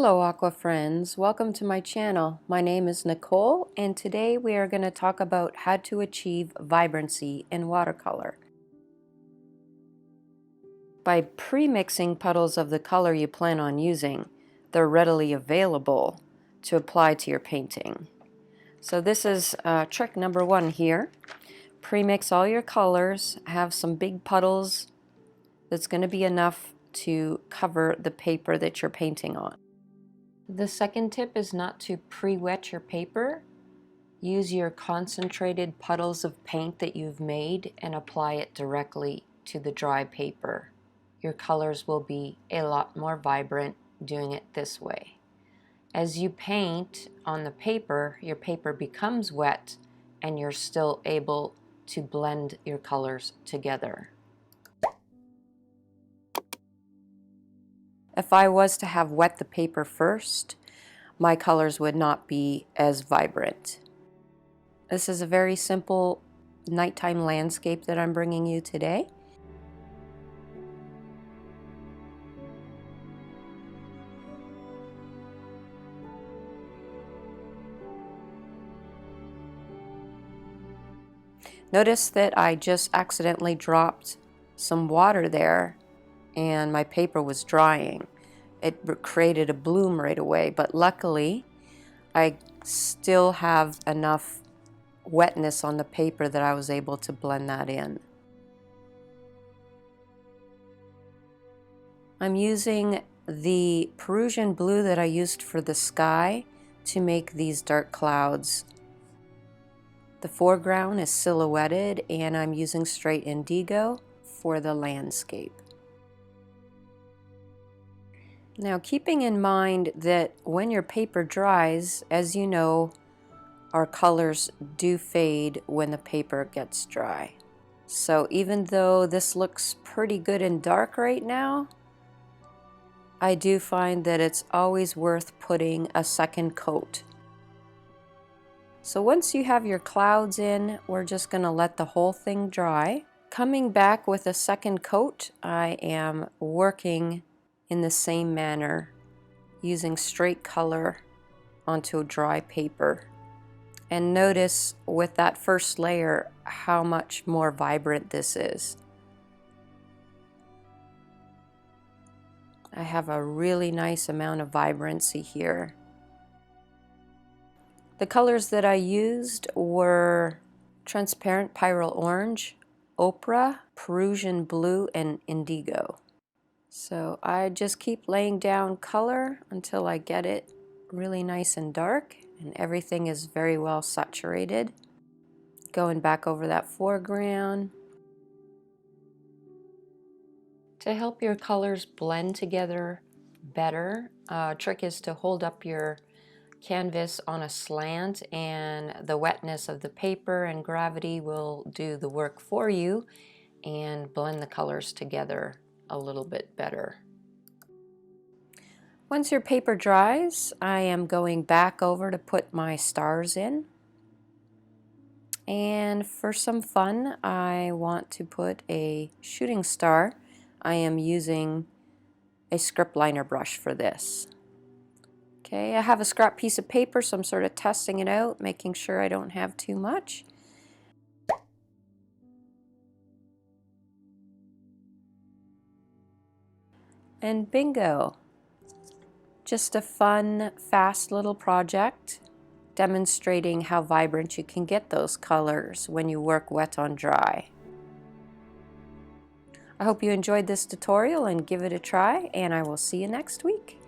Hello Aqua friends, welcome to my channel. My name is Nicole and today we are going to talk about how to achieve vibrancy in watercolor. By pre-mixing puddles of the color you plan on using, they're readily available to apply to your painting. So this is trick number one here. Pre-mix all your colors, have some big puddles that's going to be enough to cover the paper that you're painting on. The second tip is not to pre-wet your paper. Use your concentrated puddles of paint that you've made and apply it directly to the dry paper. Your colors will be a lot more vibrant doing it this way. As you paint on the paper, your paper becomes wet and you're still able to blend your colors together. If I was to have wet the paper first, my colors would not be as vibrant. This is a very simple nighttime landscape that I'm bringing you today. Notice that I just accidentally dropped some water there and my paper was drying. It created a bloom right away, but luckily I still have enough wetness on the paper that I was able to blend that in. I'm using the Peruvian blue that I used for the sky to make these dark clouds. The foreground is silhouetted and I'm using straight indigo for the landscape. Now, keeping in mind that when your paper dries, as you know, our colors do fade when the paper gets dry. So even though this looks pretty good and dark right now, I do find that it's always worth putting a second coat. So once you have your clouds in, we're just going to let the whole thing dry. Coming back with a second coat, I am working in the same manner, using straight color onto a dry paper. And notice with that first layer how much more vibrant this is. I have a really nice amount of vibrancy here. The colors that I used were transparent pyrrole orange, ochre, Peruvian blue, and indigo. So I just keep laying down color until I get it really nice and dark and everything is very well saturated. Going back over that foreground. To help your colors blend together better, a trick is to hold up your canvas on a slant and the wetness of the paper and gravity will do the work for you and blend the colors together a little bit better. Once your paper dries, I am going back over to put my stars in. And for some fun, I want to put a shooting star. I am using a script liner brush for this. Okay, I have a scrap piece of paper, so I'm sort of testing it out, making sure I don't have too much. And bingo! Just a fun, fast little project demonstrating how vibrant you can get those colors when you work wet on dry. I hope you enjoyed this tutorial and give it a try, and I will see you next week.